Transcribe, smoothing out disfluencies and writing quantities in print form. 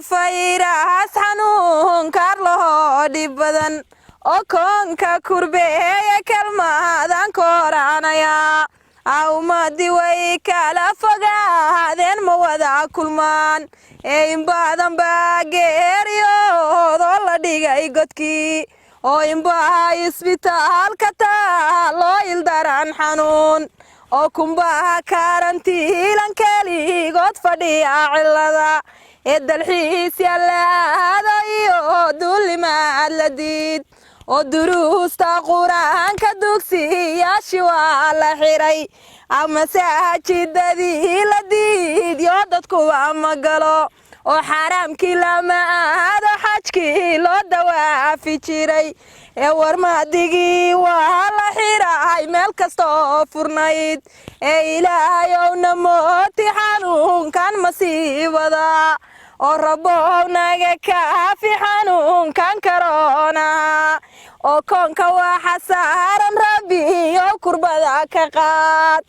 fayraas xanuun kaarlaho dhib badan oo koonka kurbeeya kalmaadaan kooranaya ummadii way kala fogaadeen ma wada kulmaan in badan baa geeriyoodo la dhigay godkii oo in baa isbitaalka loo ildaran xanuun oo kumbaha karantiilan keligood fadhiya cilada ee dalxiis yaalaada iyo duulimaad la diid oo duruusta quraanka dugsiyaashii waa la xiray masaajidadii la diidiyo dadku ma galo oo xaraamkii lama aado xajkii loo dawaafi jiray ee warmaadigii waa la xiray meel kasta oo furnayd ee ilaahayowna mooti xanuunkan masiibada oo rabbow naga kaafi xanuunkan karoona oo koonka waxa saaran rabbi oo kurbada ka qaad